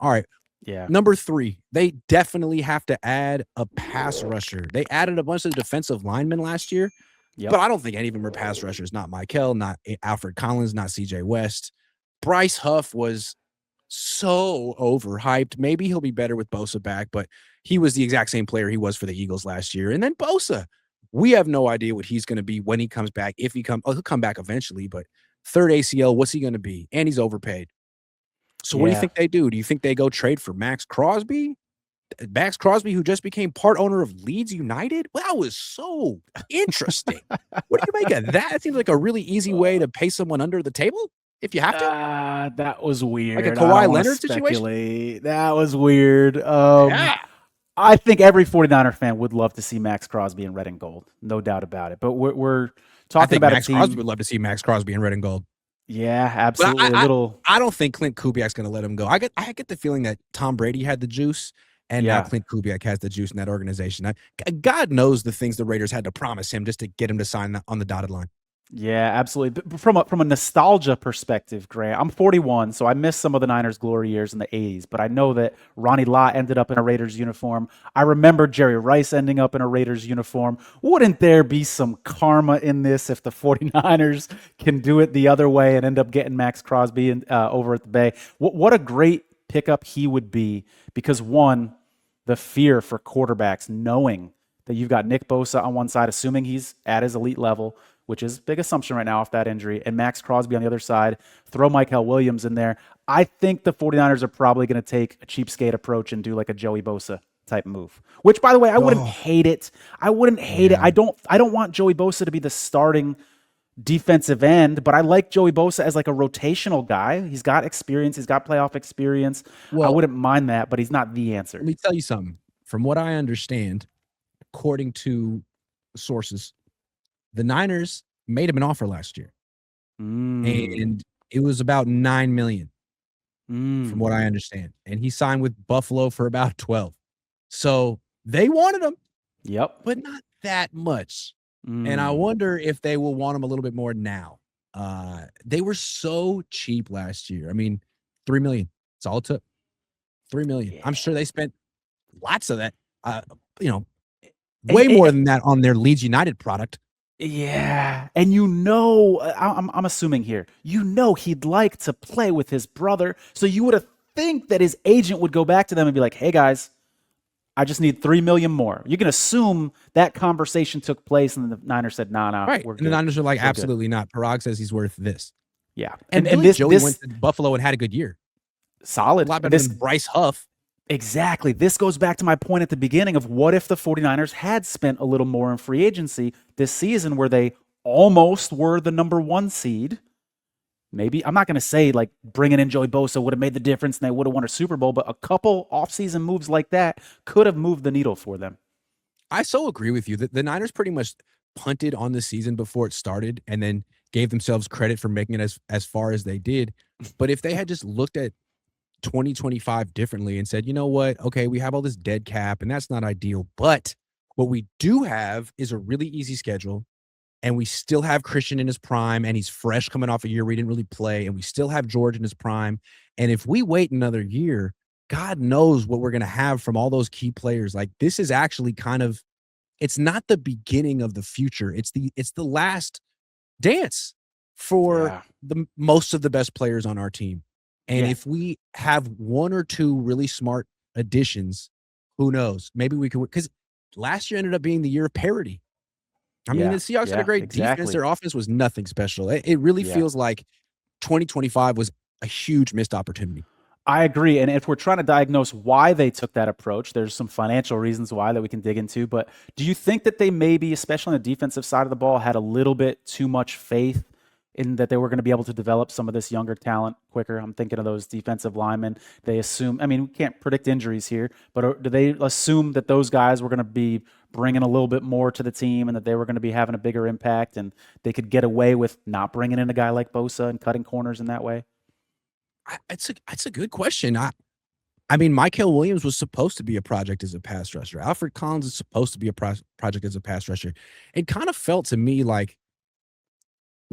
All right. Yeah. Number 3, they definitely have to add a pass rusher. They added a bunch of defensive linemen last year, but Yep. I don't think any of them were pass rushers. Not Michael, not Alfred Collins, not CJ West. Bryce Huff was so overhyped. Maybe he'll be better with Bosa back, but he was the exact same player he was for the Eagles last year. And then Bosa, we have no idea what he's going to be when he comes back. If he comes, he'll come back eventually, but third ACL, what's he going to be? And he's overpaid. So what do you Yeah. think they do? Do you think they go trade for Max Crosby? Max Crosby, who just became part owner of Leeds United? Well, that was so interesting. What do you make of that? It seems like a really easy way to pay someone under the table if you have to. That was weird. Like a I don't Kawhi wanna Leonard situation? speculate. That was weird. Yeah. I think every 49er fan would love to see Max Crosby in red and gold, no doubt about it. But we're I talking think about Max a team. Crosby would love to see Max Crosby in red and gold. Yeah, But absolutely. I don't think Clint Kubiak's going to let him go. I get the feeling that Tom Brady had the juice, and now Yeah. Clint Kubiak has the juice in that organization. God knows the things the Raiders had to promise him just to get him to sign on the dotted line. Yeah, absolutely. But from a nostalgia perspective, Grant, I'm 41, so I missed some of the Niners' glory years in the 80s. But I know that Ronnie Lott ended up in a Raiders uniform. I remember Jerry Rice ending up in a Raiders uniform. Wouldn't there be some karma in this if the 49ers can do it the other way and end up getting Max Crosby over at the Bay? What a great pickup he would be, because one, the fear for quarterbacks knowing that you've got Nick Bosa on one side, assuming he's at his elite level, which is a big assumption right now off that injury, and Max Crosby on the other side, throw Michael Williams in there. I think the 49ers are probably going to take a cheapskate approach and do like a Joey Bosa type move, which, by the way, I wouldn't hate it. I wouldn't hate it. I don't want Joey Bosa to be the starting defensive end, but I like Joey Bosa as like a rotational guy. He's got experience. He's got playoff experience. I wouldn't mind that, but he's not the answer. Let me tell you something. From what I understand, according to sources, the Niners made him an offer last year, and it was about $9 million, from what I understand. And he signed with Buffalo for about 12. So they wanted him, but not that much. And I wonder if they will want him a little bit more now. They were so cheap last year. I mean, $3 million. That's all it took. $3 million. I'm sure they spent lots of that. Way more than that on their Leeds United product. Yeah. And I'm assuming here, he'd like to play with his brother. So you would think that his agent would go back to them and be like, hey guys, I just need $3 million more. You can assume that conversation took place, and the Niners said, nah, right. we're good. And the Niners are like, absolutely not. Parag says he's worth this. Yeah. And Joey went to Buffalo and had a good year. Solid. A lot better than Bryce Huff. Exactly. This goes back to my point at the beginning of what if the 49ers had spent a little more in free agency this season, where they almost were the number 1 seed. Maybe, I'm not going to say like bringing in Joey Bosa would have made the difference and they would have won a Super Bowl, but a couple offseason moves like that could have moved the needle for them. I so agree with you that the Niners pretty much punted on the season before it started and then gave themselves credit for making it as far as they did. But if they had just looked at 2025 differently and said, you know what, okay, we have all this dead cap and that's not ideal, but what we do have is a really easy schedule, and we still have Christian in his prime, and he's fresh coming off a year where he didn't really play, and we still have George in his prime, and if we wait another year, God knows what we're going to have from all those key players. Like, this is actually kind of, it's not the beginning of the future, it's the last dance for the most of the best players on our team. And if we have 1 or 2 really smart additions, who knows? Maybe we could, because last year ended up being the year of parity. I mean, the Seahawks had a great defense. Their offense was nothing special. It really feels like 2025 was a huge missed opportunity. I agree. And if we're trying to diagnose why they took that approach, there's some financial reasons why that we can dig into. But do you think that they maybe, especially on the defensive side of the ball, had a little bit too much faith in that they were going to be able to develop some of this younger talent quicker? I'm thinking of those defensive linemen. They assume, I mean, we can't predict injuries here, but do they assume that those guys were going to be bringing a little bit more to the team and that they were going to be having a bigger impact and they could get away with not bringing in a guy like Bosa and cutting corners in that way? It's a good question. I mean, Michael Williams was supposed to be a project as a pass rusher. Alfred Collins is supposed to be a project as a pass rusher. It kind of felt to me like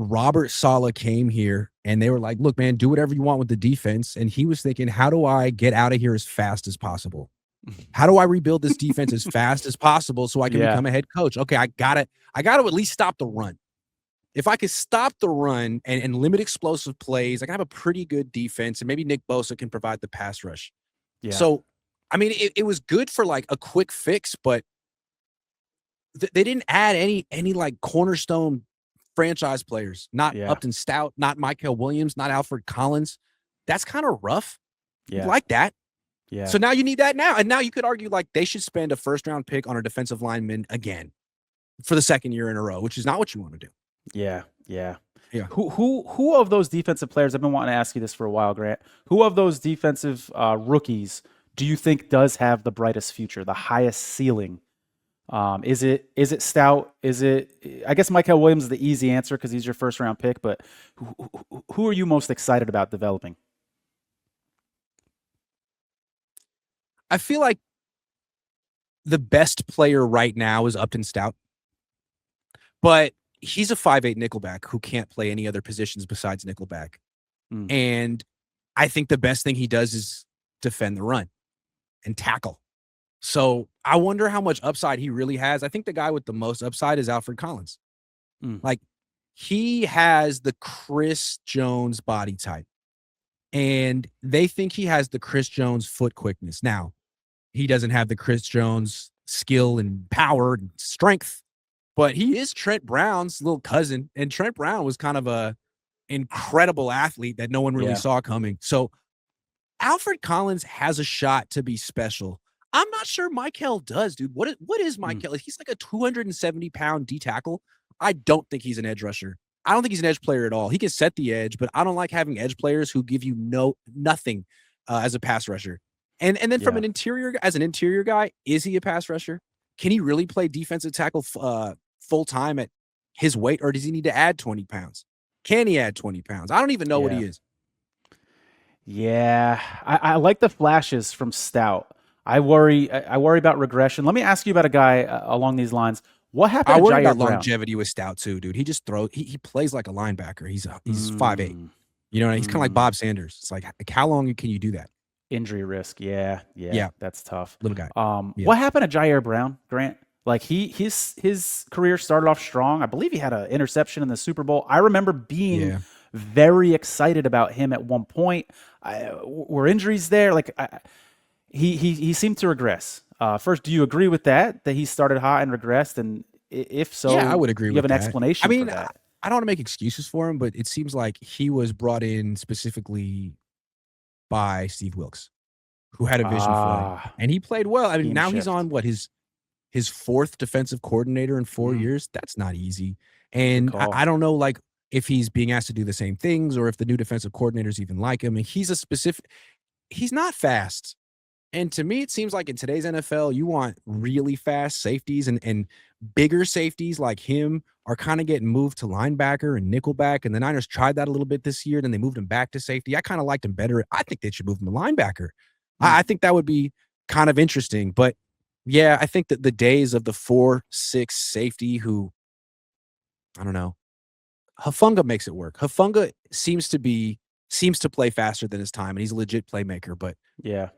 Robert Saleh came here and they were like, look, man, do whatever you want with the defense. And he was thinking, how do I get out of here as fast as possible? How do I rebuild this defense as fast as possible so I can Yeah. become a head coach? Okay, I gotta at least stop the run. If I could stop the run and limit explosive plays, I can have a pretty good defense, and maybe Nick Bosa can provide the pass rush. Yeah. So, I mean, it was good for like a quick fix, but they didn't add any like cornerstone franchise players. Not Yeah. Upton Stout, not Michael Williams, not Alfred Collins. That's kind of rough. You'd Yeah. like that. Yeah. So now you need that now. And now you could argue like they should spend a first-round pick on a defensive lineman again for the second year in a row, which is not what you want to do. Yeah. Yeah. Yeah. Who of those defensive players, I've been wanting to ask you this for a while, Grant, who of those defensive rookies do you think does have the brightest future, the highest ceiling? Is it Stout? Is it, I guess Michael Williams is the easy answer because he's your first round pick, but who are you most excited about developing? I feel like the best player right now is Upton Stout, but he's a 5'8" nickelback who can't play any other positions besides nickelback. Mm. And I think the best thing he does is defend the run and tackle. So I wonder how much upside he really has. I think the guy with the most upside is Alfred Collins. Mm. Like, he has the Chris Jones body type, and they think he has the Chris Jones foot quickness. Now, he doesn't have the Chris Jones skill and power and strength, but he is Trent Brown's little cousin, and Trent Brown was kind of a incredible athlete that no one really Yeah. saw coming. So Alfred Collins has a shot to be special. I'm not sure Michael does, dude. What is Michael? He's like a 270-pound D tackle. I don't think he's an edge rusher. I don't think he's an edge player at all. He can set the edge, but I don't like having edge players who give you nothing as a pass rusher. And then from Yeah. an interior guy, is he a pass rusher? Can he really play defensive tackle full time at his weight, or does he need to add 20 pounds? Can he add 20 pounds? I don't even know what he is. Yeah, I like the flashes from Stout. I worry about regression. Let me ask you about a guy along these lines. What happened I to worry Jair about Brown? longevity with Stout too, dude. He just he plays like a linebacker. He's 5'8". Mm, You know, he's kind of like Bob Sanders. It's like how long can you do that? Injury risk. Yeah, Yeah. that's tough. Little guy. Yeah. What happened to Jair Brown, Grant? Like his career started off strong. I believe he had an interception in the Super Bowl. I remember being very excited about him at one point. Were injuries there? Like he seemed to regress. First, do you agree with that he started hot and regressed? And if so, Yeah, I would agree you with have an that. explanation I mean, for that. I don't want to make excuses for him, but it seems like he was brought in specifically by Steve Wilkes, who had a vision for him, and he played well. I mean, Scheme now he's shift. on his fourth defensive coordinator in 4 years. That's not easy. And I don't know, like, if he's being asked to do the same things or if the new defensive coordinators even like him. And he's not fast. And to me, it seems like in today's NFL, you want really fast safeties, and bigger safeties like him are kind of getting moved to linebacker and nickelback. And the Niners tried that a little bit this year. Then they moved him back to safety. I kind of liked him better. I think they should move him to linebacker. I think that would be kind of interesting. But yeah, I think that the days of the 4'6" safety who, I don't know, Hufanga makes it work. Hufanga seems to play faster than his time, and he's a legit playmaker. But Yeah.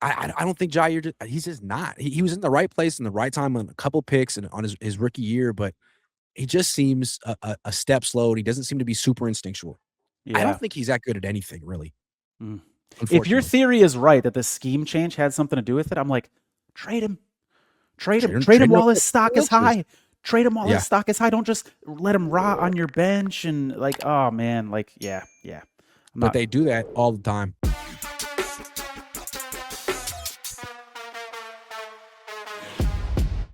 I don't think Jair, he's just not. He was in the right place in the right time on a couple picks and on his rookie year, but he just seems a step slow, and he doesn't seem to be super instinctual. I Yeah. don't think he's that good at anything, really. If your Unfortunately. theory is right that the scheme change had something to do with it, I'm like, trade him. Trade him Trade him while to his stock is Wilkes is. high. Trade him while Yeah. his stock is high. Don't just let him rot on your bench and like, oh man, like, yeah. I'm But not they do that all the time.